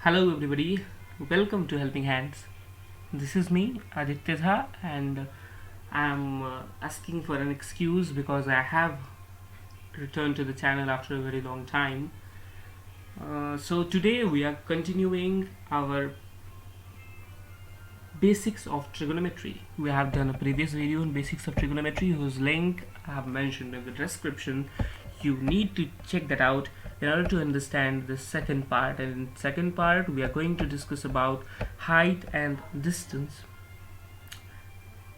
Hello, everybody. Welcome to Helping Hands. This is me, Aditya Jha, and I'm asking for an excuse because I have returned to the channel after a very long time. So, today we are continuing our basics of trigonometry. We have done a previous video on basics of trigonometry whose link I have mentioned in the description. You need to check that out in order to understand the second part, and in second part we are going to discuss about height and distance.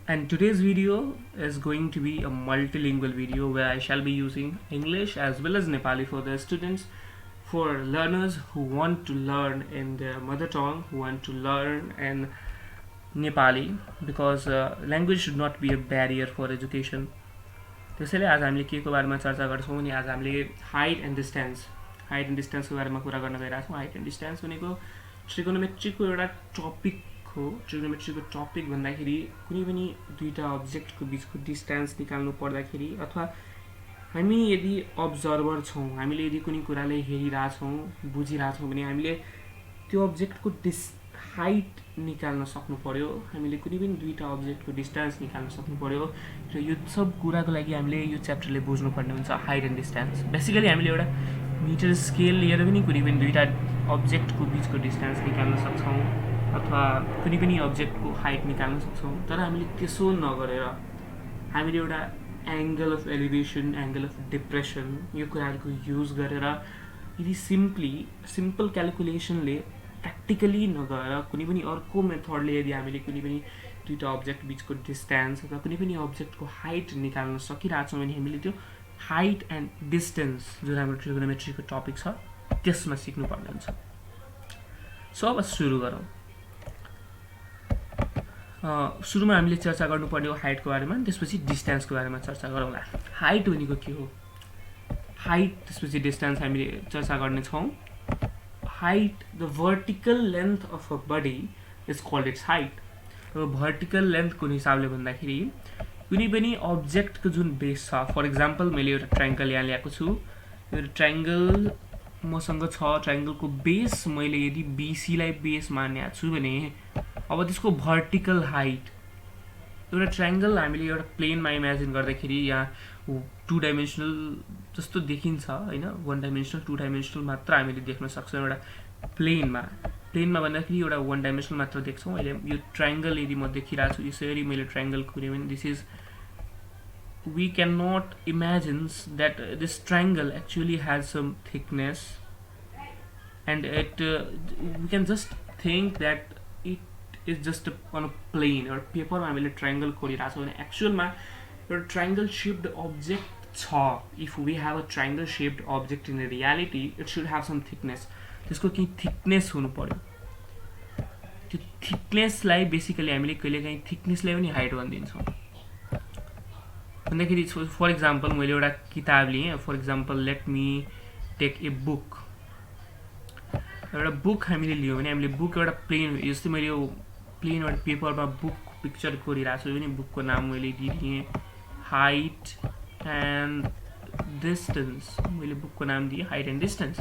And today's video is going to be a multilingual video where I shall be using English as well as Nepali for the students, for learners who want to learn in their mother tongue, who want to learn in Nepali, because language should not be a barrier for education. त्यसैले आज हामीले के को बारेमा चर्चा गर्छौँ भने आज हामीले हाइट एन्ड डिस्टेन्सको बारेमा कुरा गर्न गइरहेछौँ। हाइट एन्ड डिस्टेन्स भनेको ट्रिगोनोमेट्रीको एउटा टपिक हो। ट्रिगोनोमेट्रीको टपिक भन्दाखेरि कुनै पनि दुईटा अब्जेक्टको बीचको डिस्टेन्स निकाल्नु पर्दाखेरि, अथवा हामी यदि अब्जर्भर छौँ, हामीले यदि कुनै कुरालाई हेरिरहेछौँ, बुझिरहेछौँ भने हामीले त्यो अब्जेक्टको हाइट निकाल्न सक्नु पर्यो, हामीले कुनै पनि दुईटा अब्जेक्टको डिस्टेन्स निकाल्न सक्नु पर्यो। र यो सब कुराको लागि हामीले यो च्याप्टरले बुझ्नुपर्ने हुन्छ हाइट एन्ड डिस्टेन्स। बेसिकली हामीले एउटा मिटर स्केल लिएर पनि कुनै पनि दुईटा अब्जेक्टको बिचको डिस्टेन्स निकाल्न सक्छौँ, अथवा कुनै पनि अब्जेक्टको हाइट निकाल्न सक्छौँ। तर हामीले त्यसो नगरेर हामीले एउटा angle of elevation, angle of depression, यो कुराहरूको युज गरेर यदि सिम्पल क्यालकुलेसनले प्र्याक्टिकली नगएर कुनै पनि अर्को मेथडले यदि हामीले कुनै पनि दुईटा अब्जेक्ट बिचको डिस्टेन्स अथवा कुनै पनि अब्जेक्टको हाइट निकाल्न सकिरहेछौँ भने हामीले त्यो हाइट एन्ड डिस्टेन्स जुन हाम्रो ट्रिगोनोमेट्रीको टपिक छ त्यसमा सिक्नुपर्ने हुन्छ। सो अब सुरु गरौँ। सुरुमा हामीले चर्चा गर्नुपर्ने हो हाइटको बारेमा, त्यसपछि डिस्टेन्सको बारेमा चर्चा गरौँला। हाइट भनेको के हो? हाइट त्यसपछि डिस्टेन्स हामीले चर्चा गर्नेछौँ। Height, the vertical length of a body is called its height. Vertical length कुन हिसाबले भन्दाखेरि कुनै पनि अब्जेक्टको जुन बेस छ, फर इक्जाम्पल मैले एउटा ट्रायङ्गल यहाँ ल्याएको छु, यो ट्रायङ्गल मसँग छ, ट्रायङ्गलको बेस मैले यदि बीसीलाई बेस मानेको छु भने अब त्यसको भर्टिकल हाइट, एउटा ट्रायङ्गल हामीले एउटा प्लेनमा इमेजिन गर्दाखेरि यहाँ 2 डाइमेन्सनल जस्तो देखिन्छ हैन, 1 डाइमेन्सनल 2 डाइमेन्सनल मात्र हामीले देख्न सक्छौँ एउटा प्लेनमा भन्दाखेरि एउटा 1 डाइमेन्सनल मात्र देख्छौँ। अहिले यो ट्रायङ्गल यदि म देखिरहेको छु, यसरी मैले ट्रायङ्गल कुर्यो भने this is we cannot imagine that this triangle actually has some thickness, and we can just think that it is just on a plane or paper मा हामीले ट्रायङ्गल कोरिरहेको छ भने एक्चुअलमा एउटा ट्रायङ्गल शेप्ड अब्जेक्ट छ। If we have a triangle shaped object in reality it should have some thickness, त्यसको केही thickness हुनु पर्यो। त्यो थिकनेसलाई बेसिकली हामीले कहिलेकाहीँ थिकनेसलाई पनि हाइट भनिदिन्छौँ। भन्दाखेरि फर इक्जाम्पल मैले एउटा किताब लिएँ, for example let me take a book. एउटा बुक हामीले लियौँ भने हामीले बुक एउटा प्लेन, जस्तै मैले यो प्लेन एउटा पेपरमा बुक पिक्चर कोरिरहेको छु भने बुकको नाम मैले दिएँ हाइट एन्ड डिस्टेन्स, मैले बुकको नाम दिएँ हाइट एन्ड डिस्टेन्स।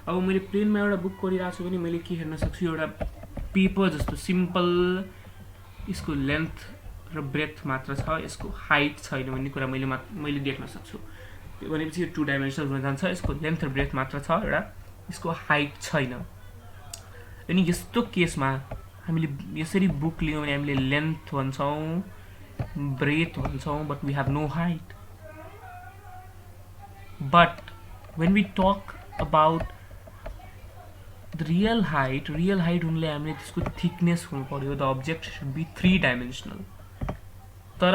अब मैले प्लेनमा एउटा बुक कोरिरहेको छु भने मैले के हेर्न सक्छु, एउटा पेपर जस्तो सिम्पल, यसको लेन्थ र ब्रेथ मात्र छ, यसको हाइट छैन भन्ने कुरा मैले देख्न सक्छु। भनेपछि यो 2 डाइमेन्सनल हुन जान्छ, यसको लेन्थ र ब्रेथ मात्र छ, एउटा यसको हाइट छैन। अनि यस्तो केसमा हामीले यसरी बुक लियौँ भने हामीले लेन्थ भन्छौँ, ब्रेथ भन्छौँ, but we have no height. But when we talk about the real height हुनुले हामीले त्यसको थिकनेस हुनु पर्यो। The object should be 3 dimensional. तर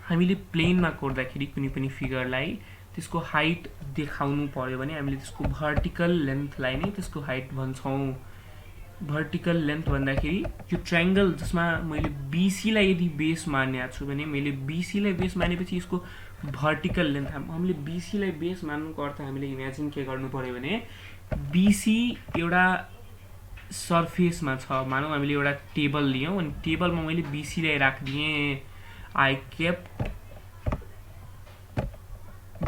हामीले प्लेनमा कोर्दाखेरि कुनै पनि फिगरलाई त्यसको हाइट देखाउनु पर्यो भने हामीले त्यसको भर्टिकल लेन्थलाई नै त्यसको हाइट भन्छौँ। भर्टिकल लेन्थ भन्दाखेरि यो ट्रायङ्गल जसमा मैले बीसीलाई यदि बेस मानेको छु भने मैले बीसीलाई बेस मानेपछि यसको भर्टिकल लेन्थ, हामीले बीसीलाई बेस मान्नुको अर्थ हामीले इमेजिन के गर्नु पर्यो भने बीसी एउटा सर्फेसमा छ। मानौँ हामीले एउटा टेबल लियौँ अनि टेबलमा मैले बीसीलाई राखिदिएँ, I kept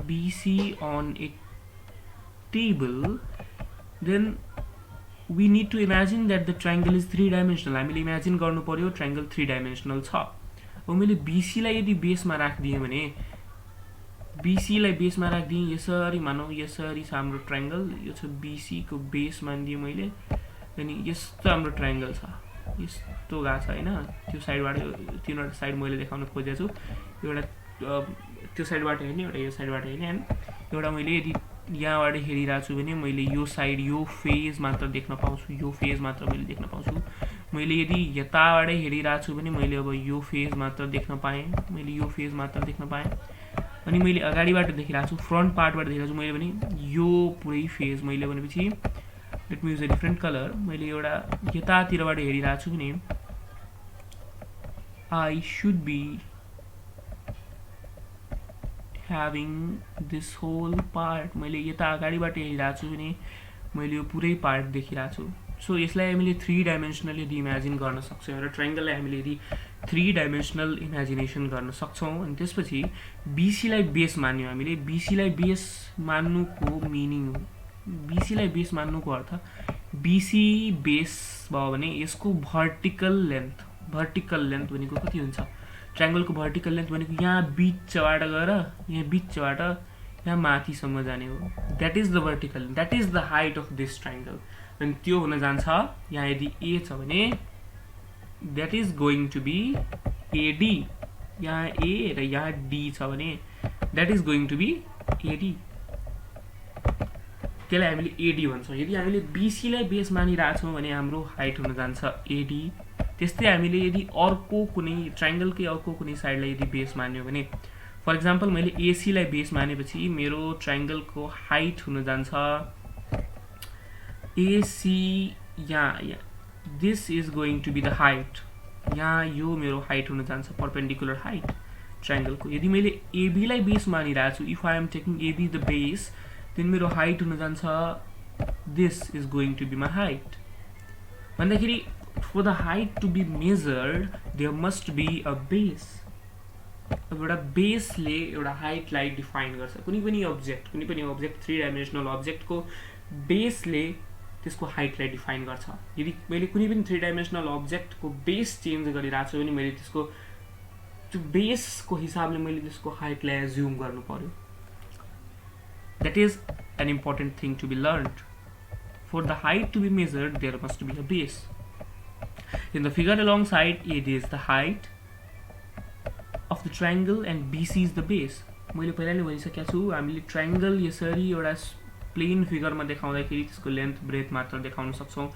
BC on a table, then we need to imagine that the triangle is 3 dimensional. हामीले इमेजिन गर्नु पर्यो ट्रायंगल 3 डाइमेन्सनल छ। अब मैले BC लाई यदि बेसमा राख्दिए भने BC लाई बेसमा राख्दिए यसरी मानौ यसरी छ हाम्रो ट्रायंगल, यो छ BC को बेस मान्दिए मैले, अनि यस्तो हाम्रो ट्रायंगल छ, यस्तो गा छ हैन। त्यो साइडबाट तीनवटा साइड मैले देखाउन खोजेछु, एउटा त्यो साइडबाट हेर्ने, एउटा यो साइडबाट हेर्ने, एन्ड एउटा मैले यदि यहाँबाट हेरिरहेको छु भने मैले यो साइड यो फेज मात्र देख्न पाउँछु, यो फेज मात्र मैले देख्न पाउँछु। मैले यदि यताबाट हेरिरहेको छु भने मैले अब यो फेज मात्र देख्न पाएँ, मैले यो फेज मात्र देख्न पाएँ। अनि मैले अगाडिबाट देखिरहेको छु, फ्रन्ट पार्टबाट देखिरहेको छु मैले भने यो पुरै फेज मैले भनेपछि let me use a different colour. मैले एउटा यतातिरबाट हेरिरहेको छु भने I should be having this whole part, मैले यता अगाडिबाट हेरिरहेको छु भने मैले यो पुरै पार्ट देखिरहेको छु। सो यसलाई हामीले 3 डाइमेन्सनल यदि इमेजिन गर्न सक्छौँ, एउटा ट्रायंगललाई हामीले यदि 3 डाइमेन्सनल इमेजिनेसन गर्न सक्छौँ, अनि त्यसपछि BC लाई बेस मान्यो हामीले। BC लाई बेस मान्नुको मिनिङ हो, BC लाई बेस मान्नुको अर्थ BC बेस भयो भने यसको भर्टिकल लेन्थ भनेको कति हुन्छ, ट्रायंगल को भर्टिकल लेन्थ भनेको यहाँ बीचबाट गएर यहाँ बीचबाट यहाँ माथिसम्म जाने हो, that is the vertical, that is the height of this triangle. अनि त्यो हुन जान्छ यहाँ यदि A छ भने that is going to be AD, यहाँ A र यहाँ D छ भने that is going to be AD, त्यसलाई हामीले AD भन्छौँ। यदि हामीले BC लाई बेस मानिरहेछौँ भने हाम्रो हाइट हुन जान्छ AD। त्यस्तै हामीले यदि अर्को कुनै ट्रायंगलकै अर्को कुनै साइडलाई यदि बेस मान्यो भने, फर एक्जाम्पल मैले AC लाई बेस मानेपछि मेरो ट्रायंगलको हाइट हुन जान्छ AC, यहाँ this is going to be the height, यहाँ यो मेरो हाइट हुन जान्छ परपेन्डिकुलर हाइट ट्रायंगलको। यदि मैले AB लाई बेस मानिरहेको छु, if I am taking AB the base, then मेरो हाइट हुन जान्छ this is going to be my height. भन्दाखेरि for the height to be measured there must be a base। अब एउटा बेसले एउटा हाइटलाई डिफाइन गर्छ। कुनै पनि अब्जेक्ट 3 डाइमेन्सनल अब्जेक्टको बेसले त्यसको हाइटलाई डिफाइन गर्छ। यदि मैले कुनै पनि 3 डाइमेन्सनल अब्जेक्टको बेस चेन्ज गरिरहेको छु भने मैले त्यसको त्यो बेसको हिसाबले मैले त्यसको हाइटलाई एज्युम गर्नु पर्यो। That is an important thing to be learned. For the height to be measured there must be a base. In the figure alongside, AD is the height of the triangle and BC is the base. मैले पहिला नै भनिसकेको छु, हामीले triangle यसरी एउटा plain फिगरमा देखाउँदाखेरि त्यसको लेन्थ ब्रेथ मात्र देखाउन सक्छौँ।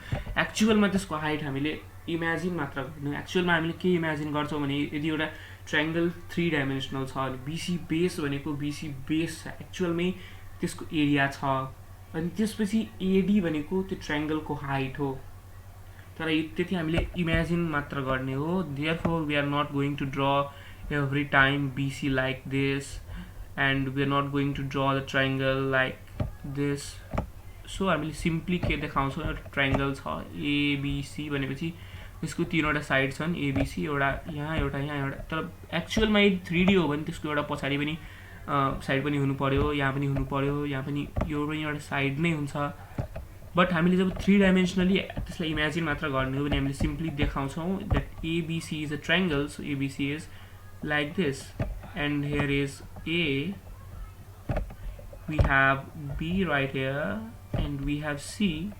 एक्चुअलमा त्यसको हाइट हामीले इमेजिन मात्र गर्नु। एक्चुअलमा हामीले के इमेजिन गर्छौँ भने यदि एउटा ट्रायंगल 3 डाइमेन्सनल छ अनि BC बेस भनेको BC बेस छ, एक्चुअलमै त्यसको एरिया छ, अनि त्यसपछि AD भनेको त्यो ट्रायंगलको हाइट हो, तर त्यति हामीले इमेजिन मात्र गर्ने हो। Therefore we are not going to draw every time BC like this and we are not going to draw the triangle like this। So हामीले सिम्पली के देखाउँछौँ, एउटा ट्रायंगल छ ABC भनेपछि त्यसको तीनवटा साइड छन् ABC, एउटा यहाँ एउटा यहाँ एउटा, तर एक्चुअलमा यदि 3D हो भने त्यसको एउटा पछाडि पनि साइड पनि हुनु पर्यो, यहाँ पनि हुनु पर्यो, यहाँ पनि यो पनि एउटा साइड नै हुन्छ। बट हामीले जब 3 डाइमेन्सनली त्यसलाई इमेजिन मात्र गर्ने हो भने हामीले सिम्पली देखाउँछौँ that ABC is a triangle, so ABC is like this and here is A, we have B right here and we have C,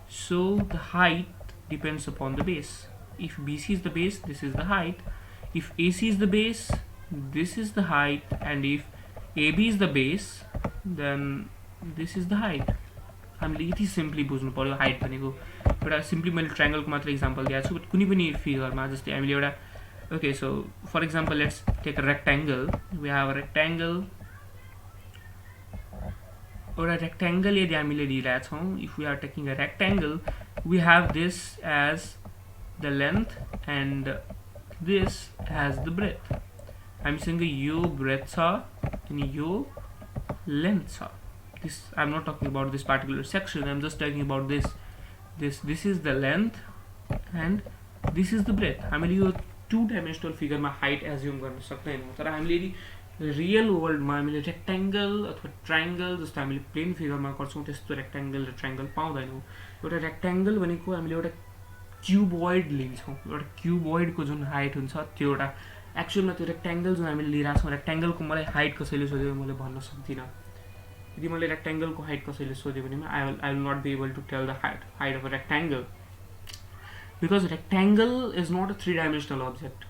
so the height depends upon the base. If BC is the base, this is the height. If AC is the base, this is the height, and if AB is the base, then this is the height. हामीले यति simply बुझ्नु पर्यो height भनेको। एउटा simply मैले ट्रायंगलको मात्र example दिएको छु, बट कुनै पनि फिगरमा जस्तै हामीले एउटा okay, so for example let's take a rectangle. We have a rectangle, एउटा रेक्ट्याङ्गल यदि हामीले लिइरहेको छौँ, if we are taking a rectangle we have this as the length and this as the breadth. हामीसँग यो ब्रेथ छ अनि यो लेन्थ छ। This I'm not talking about this particular section, I'm just talking about this is the length and this is the breadth। हामीले यो 2 dimensional फिगरमा height assume गर्न सक्दैनौँ, तर हामीले यदि रियल वर्ल्डमा हामीले रेक्ट्याङ्गल अथवा ट्रायङ्गल जस्तो हामीले प्लेन फिगरमा गर्छौँ त्यस्तो रेक्ट्याङ्गल र ट्रायङ्गल पाउँदैनौँ। एउटा रेक्ट्याङ्गल भनेको हामीले एउटा क्युबोइड लिन्छौँ, एउटा क्युबोइडको जुन हाइट हुन्छ त्यो एउटा एक्चुअलमा त्यो रेक्ट्याङ्गल जुन हामीले लिइरहेको छौँ, रेक्ट्याङ्गलको मलाई हाइट कसैले सोध्यो मैले भन्न सक्दिनँ। यदि मैले रेक्ट्याङ्गलको हाइट कसैले सोध्यो भने I will not be able to tell the height of a rectangle, because rectangle is not a three dimensional object.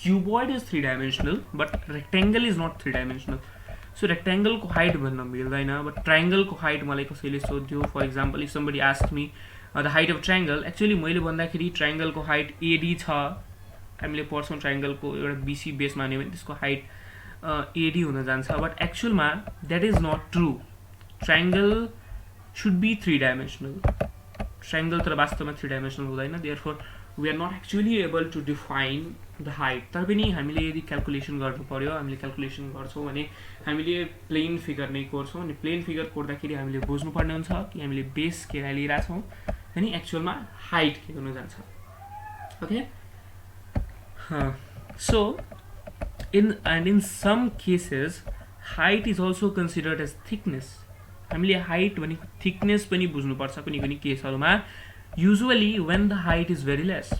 Cuboid is three dimensional but rectangle is not three dimensional. So रेक्ट्याङ्गलको हाइट भन्न मिल्दैन, बट ट्रायङ्गलको height मलाई कसैले सोध्यो, for example if somebody asked me the height of triangle, actually मैले भन्दाखेरि ट्रायङ्गलको height AD छ, हामीले पढ्छौँ ट्रायङ्गलको एउटा बीसी बेस मान्यो भने त्यसको हाइट एडी हुन जान्छ, बट एक्चुअलमा that is not true. Triangle should be three dimensional, triangle तर वास्तवमा 3-डाइमेन्सनल हुँदैन, therefore we are not actually able to define the height. तर पनि हामीले यदि क्यालकुलेसन गर्नु पर्यो, हामीले क्यालकुलेसन गर्छौँ भने हामीले प्लेन फिगर नै कोर्छौँ, अनि प्लेन फिगर कोर्दाखेरि हामीले बुझ्नुपर्ने हुन्छ कि हामीले बेस के लिइरहेछौँ अनि एक्चुअलमा हाइट के हुन जान्छ। Okay, so in some cases height is also considered as thickness। हामीले हाइट भनेको थिकनेस पनि बुझ्नुपर्छ कुनै कुनै केसहरूमा। Usually when the height is very less,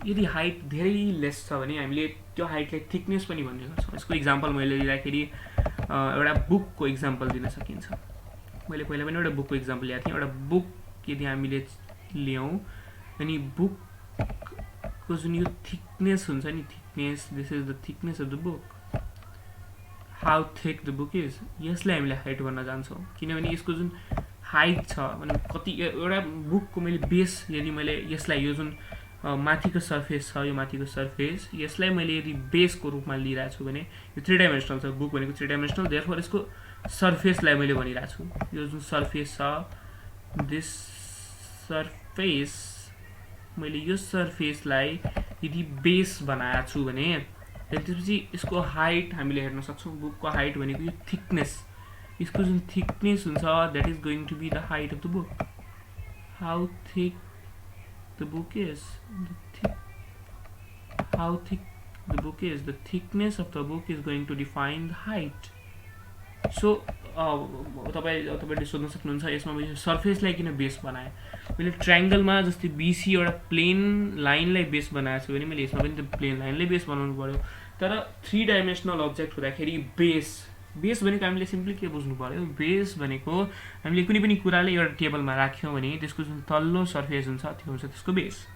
यदि हाइट धेरै लेस छ भने हामीले त्यो हाइटलाई थिकनेस पनि भन्ने गर्छौँ। यसको इक्जाम्पल मैले लिँदाखेरि एउटा बुकको इक्जाम्पल दिन सकिन्छ। मैले पहिला पनि एउटा बुकको इक्जाम्पल ल्याएको थिएँ। एउटा बुक यदि हामीले ल्याउँ अनि बुकको जुन यो थिकनेस हुन्छ नि, thickness, this is the thickness of the book, how thick the book is, यसलाई हामीले हाइट भन्न जान्छौँ। किनभने यसको जुन हाइट छ भने कति, एउटा बुकको मैले बेस यदि मैले यसलाई यो जुन माथिको सर्फेस छ, यो माथिको सर्फेस, यसलाई मैले यदि बेसको रूपमा लिइरहेको छु भने यो 3-डाइमेन्सनल छ, बुक भनेको 3-डाइमेन्सनल, देयरफोर यसको सर्फेसलाई मैले भनिरहेको छु। यो जुन सर्फेस छ, दिस सर्फेस, मैले यो सर्फेसलाई यदि बेस बनाएको छु भने त्यसपछि यसको हाइट हामीले हेर्न सक्छौँ। बुकको हाइट भनेको यो थिकनेस, यसको जुन थिकनेस हुन्छ that is going to be the height of the book. How thick the book is, how thick the book is, the thickness of the book is going to define the height. So तपाईँले सोध्न सक्नुहुन्छ यसमा मैले सर्फेसलाई किन base बनाएँ। मैले ट्रायङ्गलमा जस्तै BC एउटा प्लेन लाइनलाई बेस बनाएको छु भने मैले यसमा पनि त प्लेन लाइनलाई बेस बनाउनु पर्यो। तर 3-डाइमेन्सनल अब्जेक्ट हुँदाखेरि बेस भनेको हामीले सिम्पली के बुझ्नु पर्यो, बेस भनेको हामीले कुनै पनि कुरालाई एउटा टेबलमा राख्यौँ भने त्यसको जुन तल्लो सर्फेस हुन्छ त्यो हुन्छ त्यसको बेस।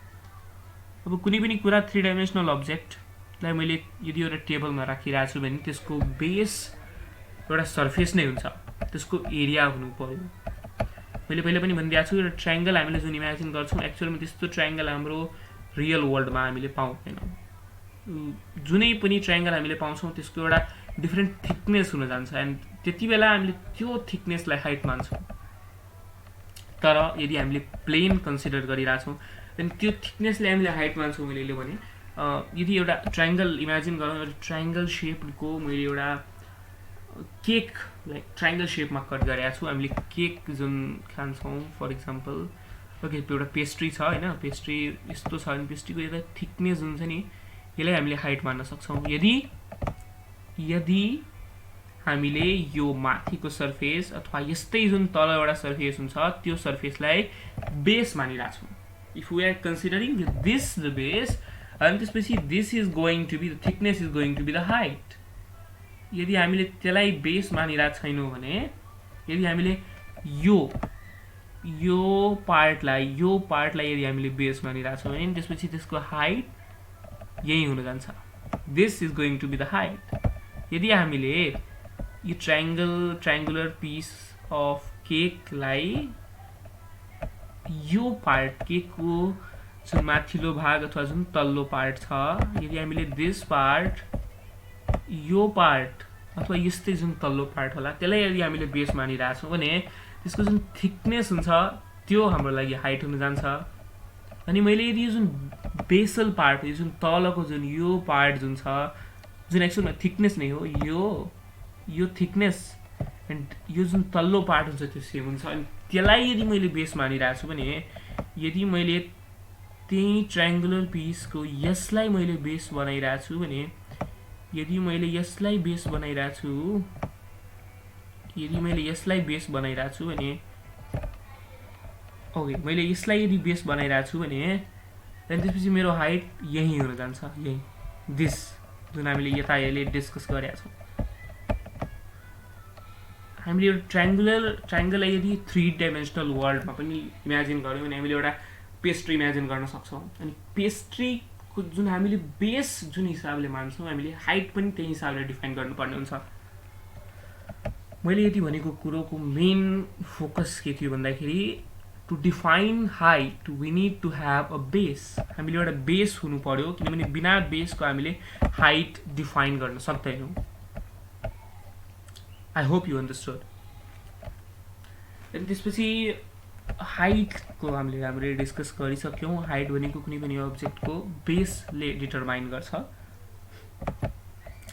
अब कुनै पनि कुरा 3-डाइमेन्सनल अब्जेक्टलाई मैले यदि एउटा टेबलमा राखिरहेको छु भने त्यसको बेस एउटा सर्फेस नै हुन्छ, त्यसको एरिया हुनु पर्यो। मैले पहिला पनि भनिदिएको छु एउटा ट्रायङ्गल हामीले जुन इमेजिन गर्छौँ एक्चुअलमा त्यस्तो ट्रायङ्गल हाम्रो रियल वर्ल्डमा हामीले पाउँदैनौँ। जुनै पनि ट्रायङ्गल हामीले पाउँछौँ त्यसको एउटा डिफ्रेन्ट थिकनेस हुन जान्छ एन्ड त्यति बेला हामीले त्यो थिकनेसलाई हाइट मान्छौँ। तर यदि हामीले प्लेन कन्सिडर गरिरहेछौँ अनि त्यो थिकनेसलाई हामीले हाइट मान्छौँ। मैले भने यदि एउटा ट्रायङ्गल इमेजिन गरौँ, एउटा ट्रायङ्गल सेपको मैले एउटा केक लाइक ट्रायङ्गल सेपमा कट गरेको छु। हामीले केक जुन खान्छौँ फर इक्जाम्पल, ओके, एउटा पेस्ट्री छ होइन, पेस्ट्री यस्तो छ भने पेस्ट्रीको एउटा थिकनेस जुन छ नि यसलाई हामीले हाइट मान्न सक्छौँ। यदि हामीले यो माथिको सर्फेस अथवा यस्तै जुन तल एउटा सर्फेस हुन्छ त्यो सर्फेसलाई बेस मानिरहेछौँ, if we are considering this the base, अनि त्यसपछि this is going to be the thickness is going to be the height. यदि हामीले त्यसलाई बेस मानिरहेको छैनौँ भने, यदि हामीले यो पार्टलाई यदि हामीले बेस मानिरहेको छौँ भने त्यसपछि त्यसको हाइट यही हुन जान्छ, this is going to be the height. यदि हामीले यो ट्रायङ्गुलर पिस अफ केकलाई यो पार्ट, केकको जुन माथिल्लो भाग अथवा जुन तल्लो पार्ट छ, यदि हामीले दिस पार्ट, यो पार्ट अथवा यस्तै जुन तल्लो पार्ट होला त्यसलाई यदि हामीले बेस मानिरहेछौँ भने त्यसको जुन थिकनेस हुन्छ त्यो हाम्रो लागि हाइट हुन जान्छ। अनि मैले यदि यो जुन बेसल पार्ट, यो जुन तलको जुन यो पार्ट जुन छ, जुन एक्चुअलमा थिकनेस नै हो, यो थिकनेस एन्ड यो जुन तल्लो पार्ट हुन्छ त्यो सेम हुन्छ, अनि त्यसलाई यदि मैले बेस मानिरहेको छु भने, यदि मैले त्यही ट्रायङ्गुलर पिसको यसलाई मैले बेस बनाइरहेको छु भने यदि मैले यसलाई बेस बनाइरहेको छु भने ओके मैले यसलाई यदि बेस बनाइरहेको छु भने अनि त्यसपछि मेरो हाइट यही हुन जान्छ यही दिस जुन हामीले यता अहिले डिस्कस गरेका छौँ हामीले एउटा ट्रायंगललाई यदि 3 डाइमेन्सनल वर्ल्डमा पनि इमेजिन गर्यौं भने हामीले एउटा पेस्ट्री इमेजिन गर्न सक्छौं अनि पेस्ट्रीको जुन हामीले बेस जुन हिसाबले मान्छौं हामीले हाइट पनि त्यही हिसाबले डिफाइन गर्नुपर्ने हुन्छ मैले यति भनेको कुरोको मेन फोकस के थियो भन्दाखेरि to define height we need to have a base हामीले एउटा बेस हुनु पर्यो किनभने बिना बेसको हामीले हाइट डिफाइन गर्न सक्दैनौं I hope you understood. अनि त्यसपछि हाइटको हामीले राम्ररी डिस्कस गरिसक्यौं हाइट भनेको कुनै पनि अब्जेक्टको बेसले डिटरमाइन गर्छ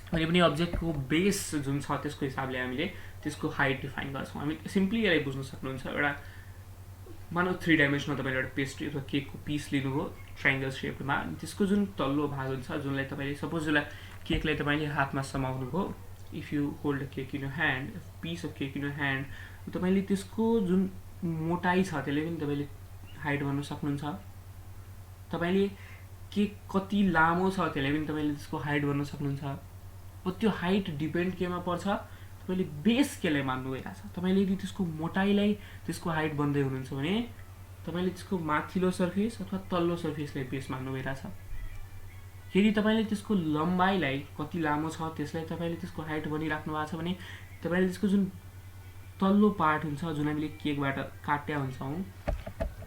कुनै पनि अब्जेक्टको बेस जुन छ त्यसको हिसाबले हामीले त्यसको हाइट डिफाइन गर्छौं हामी सिम्पली यसलाई बुझ्न सक्नुहुन्छ एउटा मानव 3 डाइमेन्सनमा तपाईले एउटा पेस्ट्री अथवा केकको पीस लिनुभयो ट्रायंगल शेपमा अनि त्यसको जुन तल्लो भाग हुन्छ जुनलाई तपाईले सपोज यसलाई केकलाई तपाईले हातमा समाउनुभयो if you hold a cake in your hand a piece of cake in your hand तपाईले त्यसको जुन मोटाई छ त्यसले पनि तपाईले हाइट भन्न सक्नुहुन्छ तपाईले केक कति लामो छ त्यसले पनि तपाईले त्यसको हाइट भन्न सक्नुहुन्छ अब त्यो हाइट डिपेन्ड केमा पर्छ तपाईले बेस केले मान्नु भइराछ तपाईले यदि त्यसको मोटाईलाई त्यसको हाइट भन्दै हुनुहुन्छ भने तपाईले त्यसको माथिल्लो सर्फेस अथवा तल्लो सर्फेसलाई बेस मान्नु भइराछ यदि तपाईले त्यसको लम्बाइलाई कति लामो छ त्यसलाई तपाईले त्यसको हाइट भनिराख्नु भएको छ भने तपाईले त्यसको जुन तल्लो पार्ट हुन्छ जुन हामीले केकबाट काट्या हुन्छौं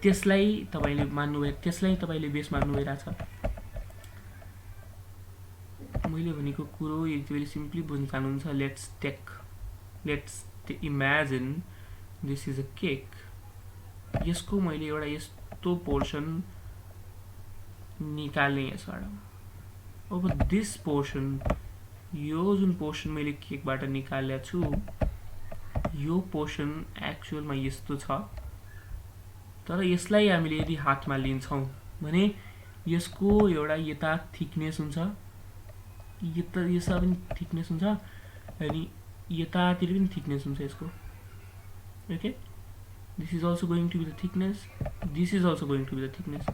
त्यसलाई तपाईले मान्नु भए त्यसलाई तपाईले बेस मान्नु भइराछ मैले भनेको कुरो यदि तपाईले सिम्पली बुझ्न चाहनुहुन्छ let's imagine this is a cake यसको मैले एउटा यस्तो पोर्सन निकाल्ने यसबाट अब दिस पोर्सन यो जुन पोर्सन मैले केकबाट निकालेको छु यो पोर्सन एक्चुअलमा यस्तो छ तर यसलाई हामीले यदि हातमा लिन्छौं भने यसको एउटा यता थिकनेस हुन्छ यसमा पनि थिकनेस हुन्छ अनि यतातिर पनि थिकनेस हुन्छ यसको okay this is also going to be the thickness this is also going to be the thickness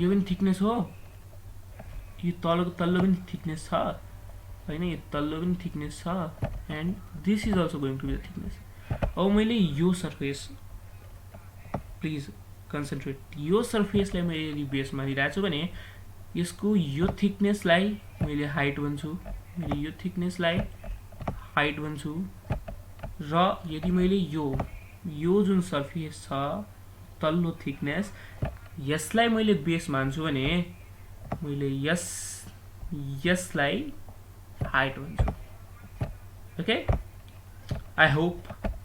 यो पनि थिकनेस हो यो तल्लो पनि थिकनेस छ हैन यो तल्लो पनि थिकनेस छ and this is also going to be the thickness अब मैले यो सर्फेस प्लिज कन्सन्ट्रेट यो सर्फेसलाई मैले यदि बेस मानिरहेको छु भने यसको यो थिकनेसलाई मैले हाइट भन्छु मैले यो थिकनेसलाई हाइट भन्छु र यदि मैले यो जुन सर्फेस छ तल्लो थिकनेस यसलाई मैले बेस मान्छु भने मैले यसलाई हाइट भन्छु okay I hope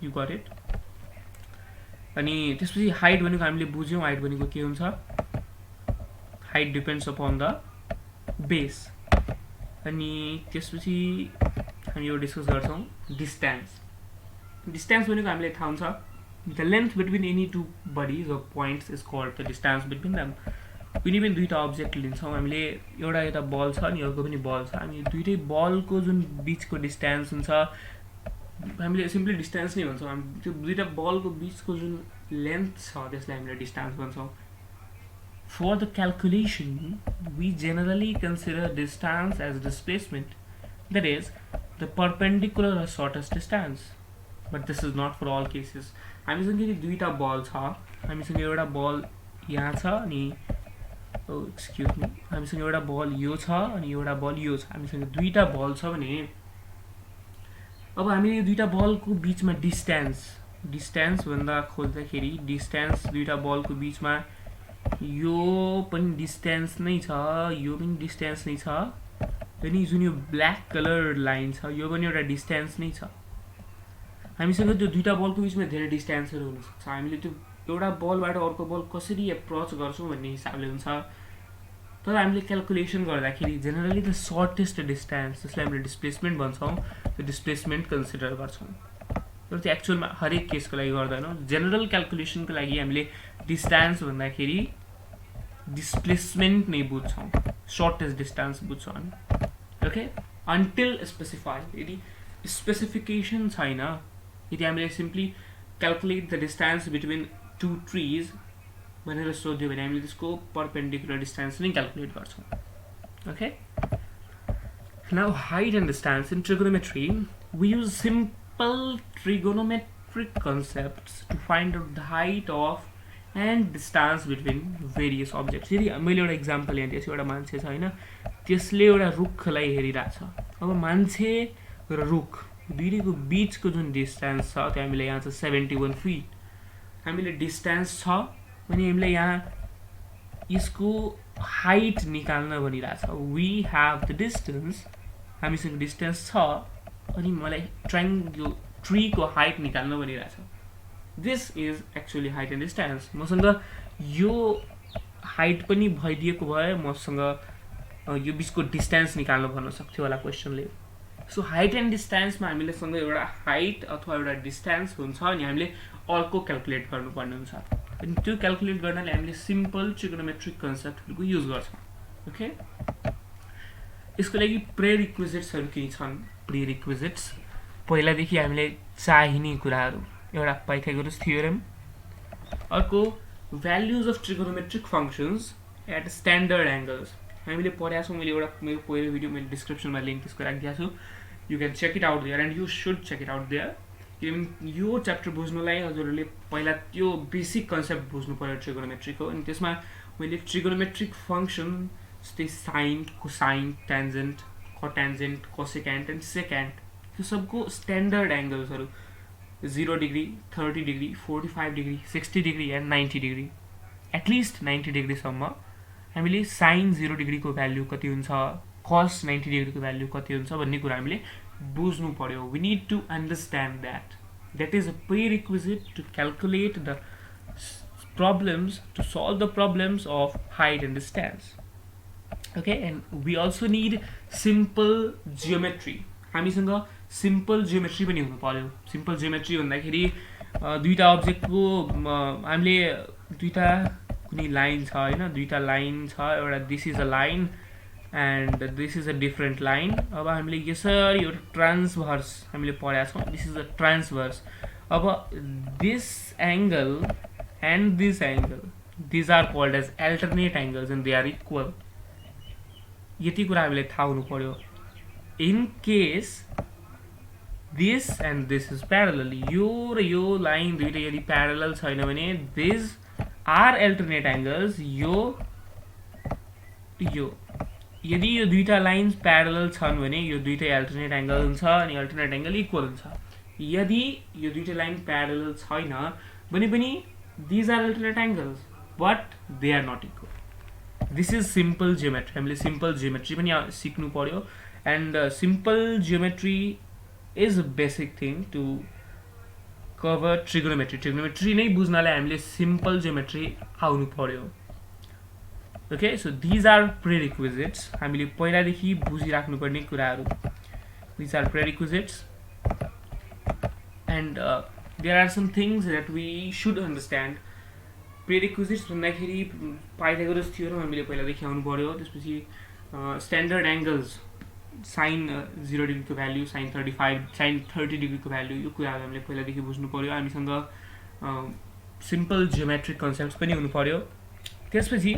you got it अनि त्यसपछि हाइट भनेको हामीले बुझ्यौं हाइट भनेको के हुन्छ height depends upon the base अनि त्यसपछि हामी यो डिस्कस गर्छौं डिस्टेन्स भनेको हामीले थाहा हुन्छ the length between any two bodies or points is called the distance between them कुनै पनि दुईटा अब्जेक्ट लिन्छौं हामीले एउटा यता बल छ अनि अर्को पनि बल छ हामी दुईटै बलको जुन बीचको डिस्टेन्स हुन्छ हामीले सिम्पली डिस्टेन्स नै भन्छौं हामी त्यो दुईटा बलको बीचको जुन लेन्थ छ त्यसलाई हामीले distance भन्छौं for the calculation we generally consider distance as displacement that is the perpendicular or shortest distance but this is not for all cases हामीसँग यदि दुईटा बल छ हामीसँग एउटा बल यहाँ छ अनि एक्सक्युज मी हामीसँग एउटा बल यो छ अनि एउटा बल यो छ हामीसँग दुईटा बल छ भने अब हामीले यो दुईटा बलको बीचमा डिस्टेन्स भन्दा खोज्दाखेरि डिस्टेन्स दुईटा बलको बीचमा यो पनि डिस्टेन्स नै छ यो पनि डिस्टेन्स नै छ अनि जुन यो ब्ल्याक कलर लाइन छ यो पनि एउटा डिस्टेन्स नै छ हामीसँग त्यो दुईटा बलको बीचमा धेरै डिस्टेन्सहरु हुन सक्छ हामीले त्यो एउटा बलबाट अर्को बल कसरी अप्रोच गर्छौं भन्ने हिसाबले हुन्छ तर हामीले क्याल्कुलेसन गर्दाखेरि जनरली द शॉर्टेस्ट डिस्टेन्स जसलाई हामीले डिस्प्लेसमेन्ट भन्छौं त्यो डिस्प्लेसमेन्ट कन्सिडर गर्छौं तर त्यो एक्चुअलमा हरेक केसको लागि गर्दैनौं जनरल क्याल्कुलेसनको लागि हामीले डिस्टेन्स भन्दाखेरि डिस्प्लेसमेन्ट नै बुझ्छौं शॉर्टेस्ट डिस्टेन्स बुझ्छौं हामी ओके until specified. यदि specification छैन, यदि हामीले simply calculate the distance between two trees भनेर सोध्यो भने हामीले त्यसको perpendicular distance नै calculate गर्छौं. Okay? Now height and distance in trigonometry, we use simple trigonometric concepts to find out the height of and distance between various objects. यदि मैले एउटा एक्जाम्पल यहाँ दिएछु, एउटा मान्छे छ हैन, त्यसले एउटा रुखलाई हेरिरहेछ. अब मान्छे र रुख दुईटैको बीचको जुन डिस्टेन्स छ त्यो हामीले यहाँ चाहिँ 71 फिट हामीले डिस्टेन्स छ भने हामीले यहाँ यसको हाइट निकाल्न भनिरहेछ. वी हैव द डिस्टेन्स, हामीसँग डिस्टेन्स छ अनि मलाई ट्रायंगल ट्री को हाइट निकाल्न भनिरहेछ. This is actually height and distance. मसँग यो हाइट पनि भइदिएको भए मसँग यो बीचको डिस्टेन्स निकाल्न भन्न सक्थ्यो होला क्वेशनले. सो हाइट एन्ड डिस्टेन्समा हामीले सँग एउटा हाइट अथवा एउटा डिस्टेन्स हुन्छ अनि हामीले अर्को क्याल्कुलेट गर्नुपर्ने हुन्छ. अनि त्यो क्याल्कुलेट गर्नले हामीले सिम्पल ट्रिगोनोमेट्रिक कन्सेप्टहरुको युज गर्छौं. ओके, यसको लागि प्रेरिक्विजिट्सहरु के छन्? प्रेरिक्विजिट्स पहिलादेखि हामीले चाहिने कुराहरु, एउटा पाइथागोरस थ्योरम, अर्को values of trigonometric functions at standard angles. हामीले पढाएको छौं. मैले एउटा मेरो पहिलो भिडियो मैले डिस्क्रिप्सनमा लिंक त्यसको राखिदिएको छु. You can check it out there and you should check it out there. यो च्याप्टर बुझ्नलाई हजुरहरूले पहिला त्यो बेसिक कन्सेप्ट बुझ्नु पर्यो ट्रिगोनोमेट्रीको. अनि त्यसमा मैले ट्रिगोनोमेट्रिक फंक्शन जस्तै sine, cosine, tangent, cotangent, cosecant and secant, यो सबको स्ट्यान्डर्ड एंगल्सहरु 0 degree, 30 degree, 45 degree, 60 degree and 90 degree, at least 90 degree सम्म हामीले साइन 0 डिग्री को भ्यालु कति हुन्छ, cos 90 डिग्री को भ्यालु कति हुन्छ भन्ने कुरा हामीले बुझ्नु पर्यो. We need to understand that. That is a prerequisite to calculate the problems, to solve the problems of height and distance. Okay, and we also need simple geometry. हामीसँग simple geometry पनि हुनु पर्यो. Simple geometry भन्दाखेरि दुईटा अब्जेक्टको हामीले दुईटा कुनै line छ हैन, दुईटा लाइन छ, एउटा this is a line and this is a different line. अब हामीले यसरी एउटा ट्रान्सभर्स हामीले पढाएको छौं. this is a transverse. अब this angle and this angle, these are called as alternate angles and they are equal. यति कुरा हामीले थाहा हुनु पर्यो. in case this and this is parallel, यो र यो लाइन दुईटा यदि प्यारलल छैन भने these are alternate angles. यो यदि यो दुईटा लाइन्स प्यारलल छन् भने यो दुईटै अल्टरनेट एंगल हुन्छ अनि अल्टरनेट एंगल इक्वल हुन्छ. यदि यो दुईटा लाइन प्यारलल छैन भने पनि these are alternate angles but they are not equal. This is simple geometry. हामीले simple geometry पनि सिक्नु पर्यो. and simple geometry is a basic thing to cover trigonometry. trigonometry नै बुझ्नलाई हामीले simple geometry आउनु पर्यो. Okay, so these are prerequisites. हामीले पहिलादेखि बुझिराख्नुपर्ने कुराहरु. These are prerequisites and there are some things that we should understand. Prerequisites भन्दाखेरि Pythagoras theorem हामीले पहिलादेखि आउनु पर्यो. त्यसपछि स्ट्यान्डर्ड एंगल्स, sin 0 डिग्री को भ्यालु, sin 30 डिग्री को भ्यालु, यो कुराहरु हामीले पहिलादेखि बुझ्नु पर्यो. हामीसँग सिम्पल जियोमेट्रिक कन्सेप्ट्स पनि हुनु पर्यो. त्यसपछि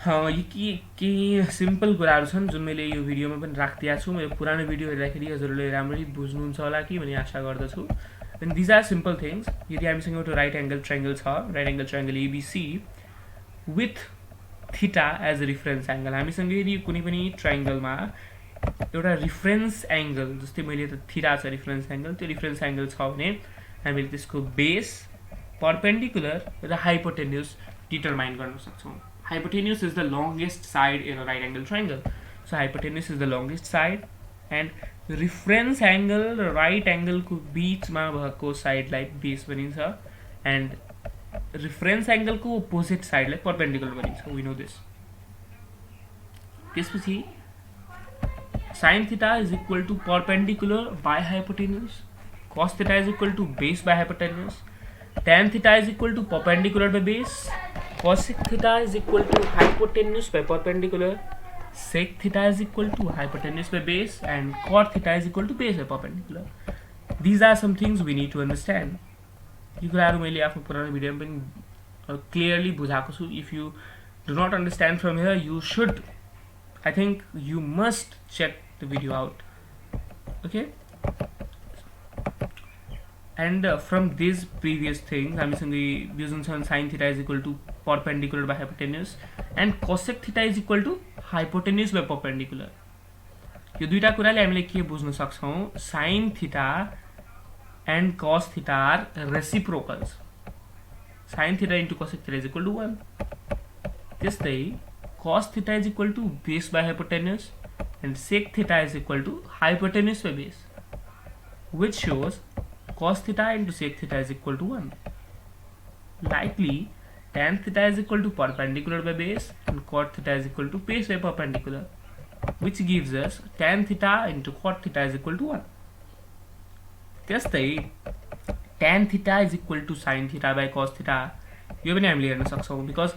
यी के सिम्पल कुराहरु छन् जुन मैले यो भिडियोमा पनि राखिदिएको छु. मेरो पुरानो भिडियो हेर्दाखेरि हजुरले राम्ररी बुझ्नुहुन्छ होला कि भन्ने आशा गर्दछु. And these are simple things. यदि हामीसँग एउटा राइट एंगल ट्रायंगल छ, right angle triangle ABC with theta as a reference angle, हामीसँग यदि कुनै पनि ट्रायंगलमा एउटा रिफरेन्स एंगल, जस्तै मैले त थीटा छ रिफरेन्स एंगल, त्यो रिफरेन्स एंगल छ भने हामीले त्यसको बेस, परपेंडिकुलर र हाइपोटेन्युस डिटरमाइन गर्न सक्छौं. Hypotenuse is the longest side in a right angle triangle. So hypotenuse is the longest side and reference angle र right angle को बीचमा भएको साइडलाई बेस भनिन्छ and reference angle को opposite साइडलाई perpendicular भनिन्छ. We know this. त्यसपछि sin theta is equal to perpendicular by hypotenuse, cos theta is equal to base by hypotenuse, tan theta is equal to perpendicular by base, cosec theta is equal to hypotenuse by perpendicular, sec theta is equal to hypotenuse by base and cot theta is equal to base by perpendicular. These are some things we need to understand. You could मैले आफ्नो पुरानो भिडियोमा पनि clearly बुझाएको छु. If you do not understand from here, you should, I think you must check the video out. Okay, and from these previous things हामीसँग बुझ्नु छ sin theta is equal to perpendicular by hypotenuse and cosec theta is equal to hypotenuse by perpendicular. यो दुईटा कुराले हामीले के बुझ्न सक्छौं, sin theta and cos theta are reciprocals. Sin theta into cosec theta is equal to 1. त्यस्तै cos theta is equal to base by hypotenuse and sec theta is equal to hypotenuse by base, which shows cos theta into sec theta is equal to 1. Likely tan theta is equal to perpendicular by base and cot theta is equal to base by perpendicular, which gives us tan theta into cot theta is equal to 1. त्यस्तै tan theta is equal to sin theta by cos theta यो पनि हामीले हेर्न सक्छौं, because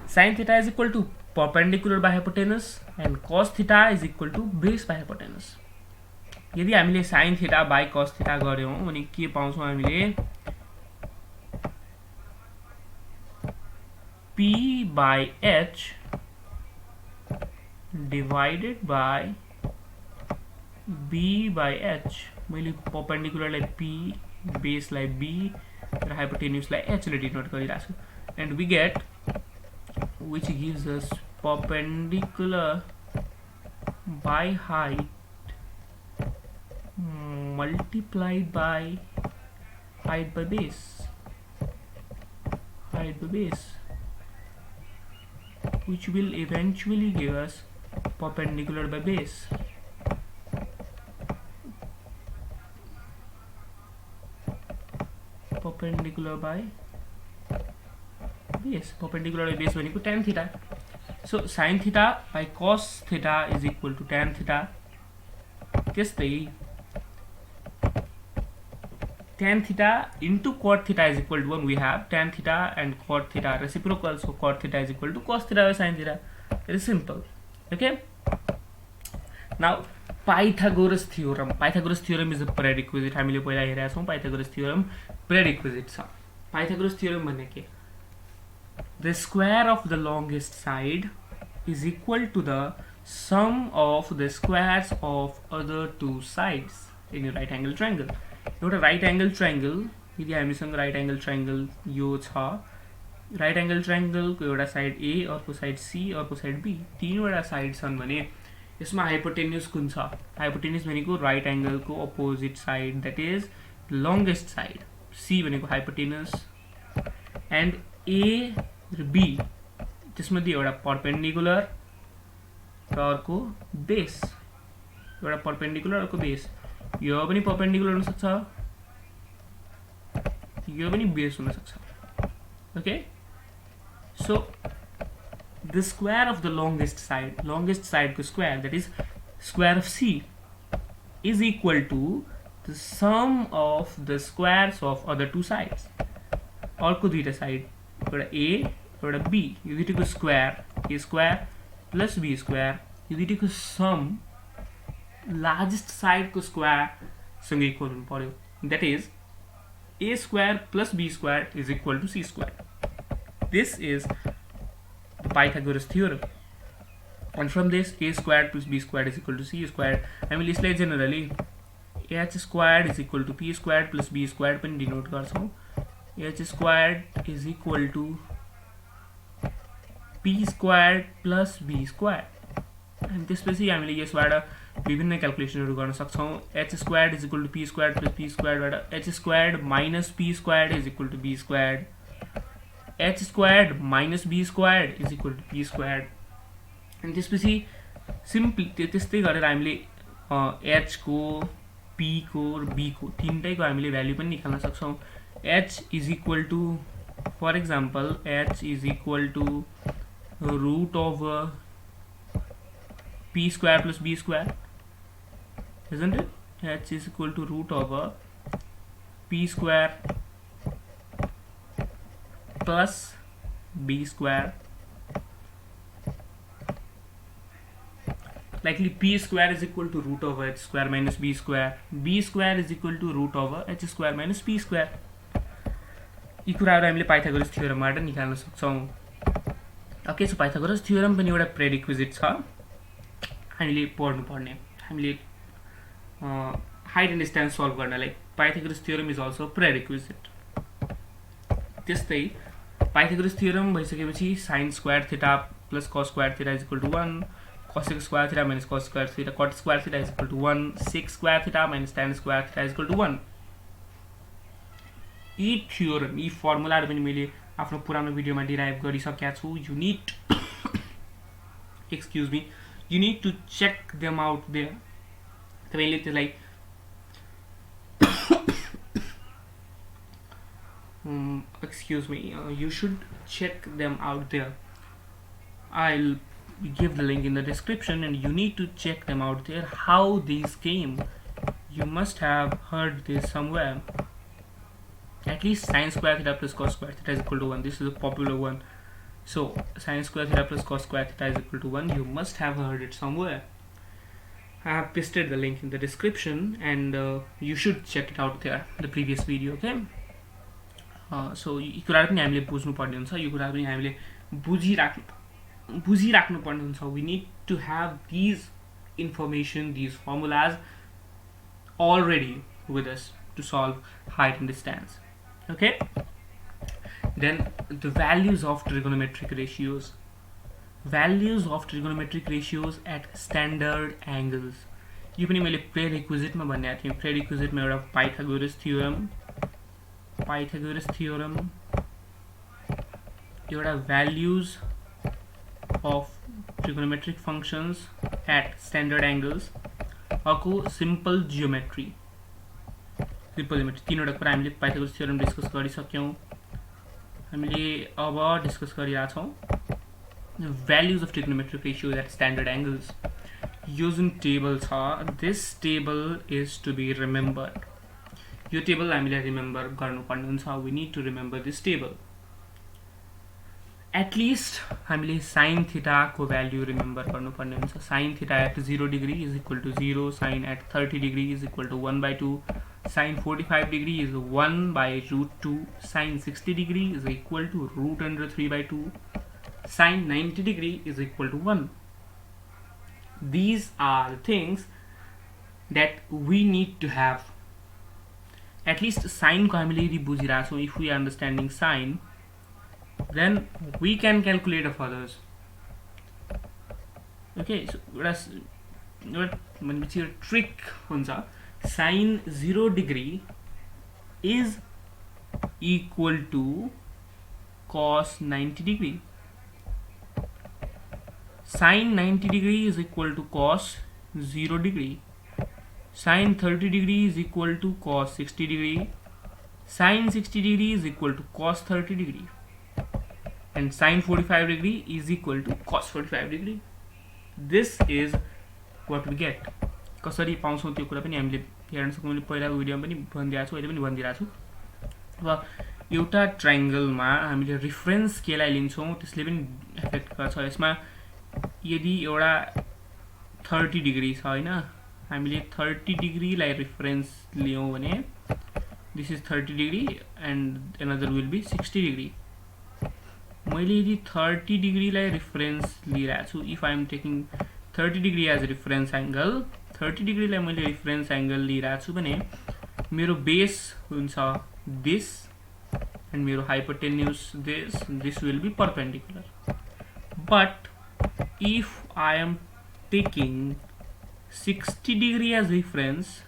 sin theta is equal to perpendicular by hypotenuse and cos theta is equal to base by hypotenuse. यदि हामीले sin theta by cos theta गर्यौं भने के पाउँछौं, हामीले p by h divided by b by h. मैले perpendicular लाई p, base लाई b र hypotenuse लाई h ले denote गरिराछु, and we get, which gives us perpendicular by height multiplied by height by base, which will eventually give us perpendicular by base. Perpendicular by base भनेको tan theta. So sin theta by cos theta is equal to tan theta. त्यस्तै tan theta into cot theta is equal to 1. We have tan theta and cot theta reciprocal, so cot theta is equal to cos theta by sin theta. Very simple. Okay, now Pythagoras theorem. Pythagoras theorem is a prerequisite. हामीले पहिला हेरेका छौं. Pythagoras theorem prerequisite छ. Pythagoras theorem भन्ने के? The square of the longest side is equal to the sum of the squares of other two sides in a right angle triangle. एउटा right angle triangle, यदि हामीसँग right angle triangle यो छ, right angle triangle को एउटा side A, अर्को side C, अर्को side B, तीनवटा साइड छन् भने यसमा हाइपोटेन्युस कुन छ? हाइपोटेन्युस भनेको राइट एंगल को opposite side, that is longest side. C भनेको हाइपोटेन्युस एन्ड A र B त्यसमध्ये एउटा परपेंडिकुलर र अर्को बेस. एउटा परपेंडिकुलर अर्को बेस. यो पनि परपेंडिकुलर हुन सक्छ, यो पनि बेस हुन सक्छ. Okay, so the square of the longest side को square, that is square of C, is equal to the sum of the squares of other two sides. अर्को दुईटा साइड, एउटा A एउटा B, यो दुईटाको square A square plus B square, यो दुईटाको sum largest side को स्क्वायर सँग इक्वल हुनु पर्यो. that is A square plus B square is equal to C square. This is the Pythagoras theorem, and from this A squared plus B squared is equal to C squared. I mean यसलाई generally H squared is equal to P squared plus B squared पनि denote गर्छौं. H squared is equal to P squared plus B squared, and त्यसपछि हामीले यसबाट विभिन्न क्याल्कुलेसनहरु गर्न सक्छौं. H squared is equal to P squared plus P squared बाट H squared minus P squared is equal to B squared. H squared minus B squared is equal to P squared. And त्यसपछि simply त्यस्तै गरेर हामीले H को, P को र B को तीनटैको हामीले भ्यालु पनि निकाल्न सक्छौं. H is equal to, for example, H is equal to root over P square plus B square, isn't it? H is equal to root over P square plus B square likely p square is equal to root over h square minus b square is equal to root over h square minus p square. यी कुराहरु हामीले Pythagoras थ्योरमबाट निकाल्न सक्छौं. Okay, so Pythagoras theorem पनि एउटा प्रेडिक्विजिट छ, हामीले पढ्नु पर्ने. हामीले हाइट एन्ड डिस्टेन्स सल्भ गर्नलाई Pythagoras theorem is also prerequisite. त्यस्तै पाइथागोरस थ्योरम भइसकेपछि sin square theta plus cos square theta is equal to 1, cos square theta minus cos square theta, cot square theta is equal to 1, sec square theta minus tan square theta is equal to 1. यी theorem, यी फर्मुलाहरु पनि मैले आफ्नो पुरानो भिडियोमा derive गरिसकेका छु. You need excuse me, you need to check them out there. तपाईले त्यसलाई excuse me, you should check them out there. I'll give the link in the description and you need to check them out there, how these came. You must have heard this somewhere. At least sin square theta plus cos square theta is equal to 1. This is a popular one. So sin square theta plus cos square theta is equal to 1. You must have heard it somewhere. I have pasted the link in the description and you should check it out there, the previous video. Okay, so यो कुराहरु पनि हामीले बुझ्नु पर्ने हुन्छ. यो कुराहरु पनि हामीले बुझिराख्नु पर्ने हुन्छ. We need to have these information, these formulas already with us to solve height and distance. Okay, then the values of trigonometric ratios. Values of trigonometric ratios at standard angles. यो पनि मैले प्रेडिक्विजिट मा भनेको थिएँ. प्रेडिक्विजिट मा एउटा पाइथागोरस थ्योरम एउटा values of trigonometric functions at standard angles, अर्को simple geometry. तीनवटा कुरा हामीले पाइथागोरस थ्योरम डिस्कस गरिसक्यौं. हामीले अब डिस्कस गरिरहेका छौं values of trigonometric ratios at standard angles. यो जुन टेबल छ, this table is to be remembered. यो टेबल हामीले रिमेम्बर गर्नुपर्ने हुन्छ. We need to remember this table. At least हामीले sin theta को भ्यालु रिमेम्बर गर्नुपर्ने हुन्छ. sin theta at 0 degree is equal to 0, sin at 30 degree is equal to 1 by 2, sin 45 degree is 1 by root 2, sin 60 degree is equal to root under 3 by 2, sin 90 degree is equal to 1. These are the things that we need to have. At least sin को हामीले यदि बुझिरहेको छौं, if we are understanding sin, then we can calculate of others. Okay, so भनेपछि एउटा trick हुन्छ. sin 0 degree is equal to cos 90 degree. Sin 90 degree is equal to cos 0 degree. Sin 30 degree is equal to cos 60 degree. Sin 60 degree is equal to cos 30 degree. And sin 45 degree is equal to cos 45 degree. This is what we get. कसरी पाउँछौं त्यो कुरा पनि हामीले हेर्न सक्छौं. मैले पहिलाको भिडियोमा पनि भनिदिएको छु, अहिले पनि भनिदिएको छु. अब एउटा ट्रायंगलमा हामीले रेफरेन्स केलाई लिन्छौं, त्यसले पनि इफेक्ट गर्छ. यसमा यदि एउटा 30 डिग्री छ हैन, हामीले 30 डिग्री लाई रेफरेन्स लियौं भने this is 30 degree and another will be 60 degree. मैले यदि 30 degree लाई रेफरेन्स लिइरहेको छु, if I am taking 30 degree as a reference angle, 30 degree लाई मैले रेफरेन्स एंगल लिइरहेको छु भने मेरो बेस हुन्छ this and मेरो hypotenuse this will be perpendicular. But if I am taking 60 degree as reference,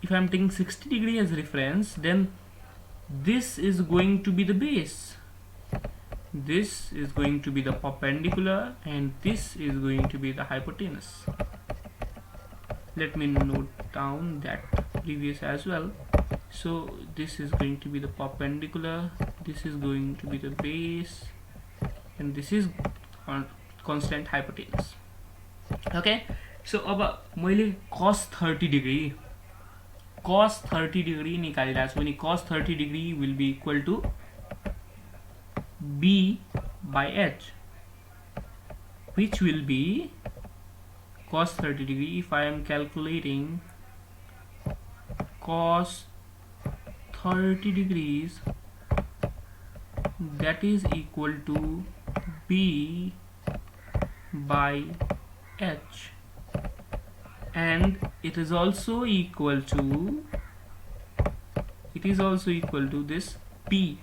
if I am taking 60 degree as reference, then this is going to be the base, this is going to be the perpendicular, and this is going to be the hypotenuse. Let me note down that previous as well. So this is going to be the perpendicular, this is going to be the base, and this is constant hypotenuse. Okay, so अब मैले cos 30 degree निकालिरहेको छु भने cos 30 degree will be equal to b by h, which will be cos 30 degree, if I am calculating cos 30 degrees, that is equal to B by H, and it is also equal to this P,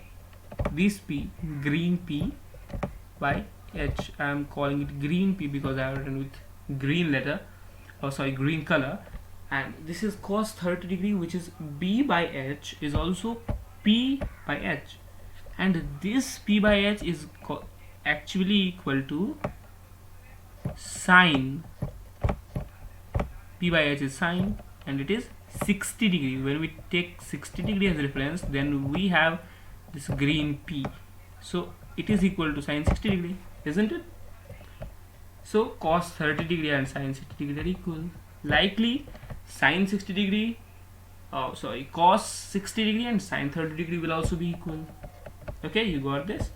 green P by H. I am calling it green P because I have written with green letter, green color, and this is cos 30 degree, which is B by H, is also P by H, and this P by H is actually equal to sine. P by H is sine, and it is 60 degree. When we take 60 degree as reference, then we have this green P, so it is equal to sine 60 degree, isn't it? So cos 30 degree and sine 60 degree are equal. Likely sine 60 degree, cos 60 degree and sine 30 degree will also be equal. Okay, you got this.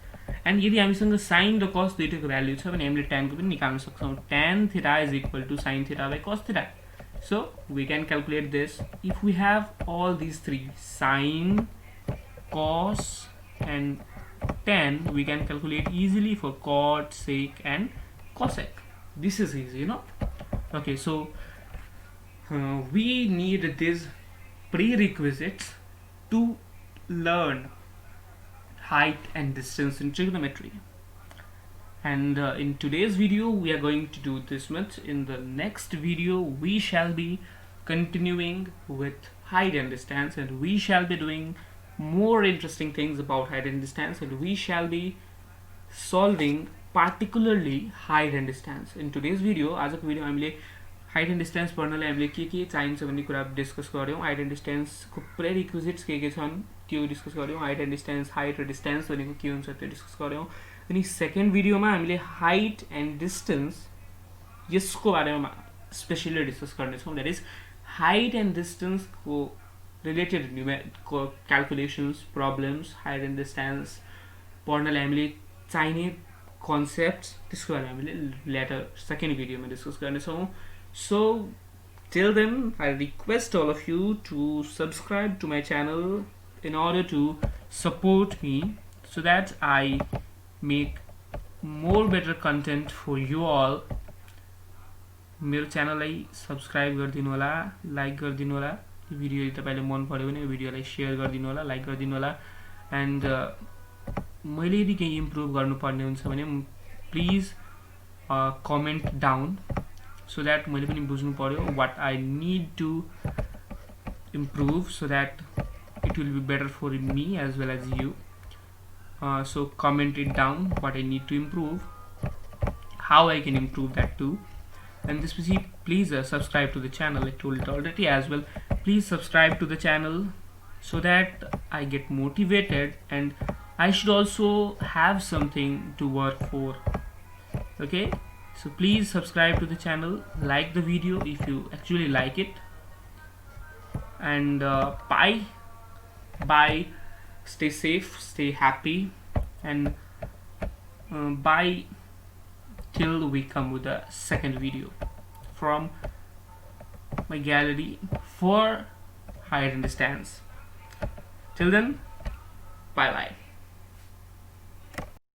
And यदि हामीसँग sin र cos दुईटैको value छ भने हामीले tan को पनि निकाल्न सक्छौं. Tan theta is equal to sin theta by cos theta. So we can calculate this. If we have all these three, sin, cos and tan, we can calculate easily for cot, sec and cosec. This is easy, you know. Okay, so we need these prerequisites to learn height and distance in trigonometry. And in today's video we are going to do this much. In the next video we shall be continuing with height and distance, and we shall be doing more interesting things about height and distance, and we shall be solving particularly height and distance. In today's video, आजको video हामीले height and distance पढ्नलाई हामीले के चाहिन्छ भन्ने कुरा discuss गर्यौं. height and distance को प्रेरिक्विजिट्स के छन् त्यो डिस्कस गर्यौं. height and distance, height र distance भनेको के हुन्छ त्यो डिस्कस गर्यौं. अनि सेकेन्ड भिडियोमा हामीले height and distance यसको बारेमा स्पेशली डिस्कस गर्ने छौं. That is height and distance को related numerical calculations, problems, height and distance पढ्नलाई हामीले चाहिने कन्सेप्ट्स, त्यसको बारेमा हामीले लेटर सेकेन्ड भिडियोमा डिस्कस गर्ने छौं. So till then, I request all of you to subscribe to my channel in order to support me so that I make more better content for you all. मेरो च्यानललाई subscribe गरिदिनु होला, like गरिदिनु होला. यो video यदि तपाईले मन पर्यो भने यो भिडियोलाई शेयर गरिदिनु होला, लाइक गरिदिनु होला. एन्ड मैले यदि केही इम्प्रुभ गर्नुपर्ने हुन्छ भने please comment down, so that मैले पनि बुझ्नु पर्यो what I need to improve so that it will be better for me as well as you. So comment it down what I need to improve, how I can improve that too. And this please subscribe to the channel. I told it already as well. Please subscribe to the channel so that I get motivated and I should also have something to work for. Okay, so please subscribe to the channel, like the video if you actually like it, and bye. Stay safe, stay happy, and bye till we come with the second video from my gallery for height and distance. Till then, bye bye.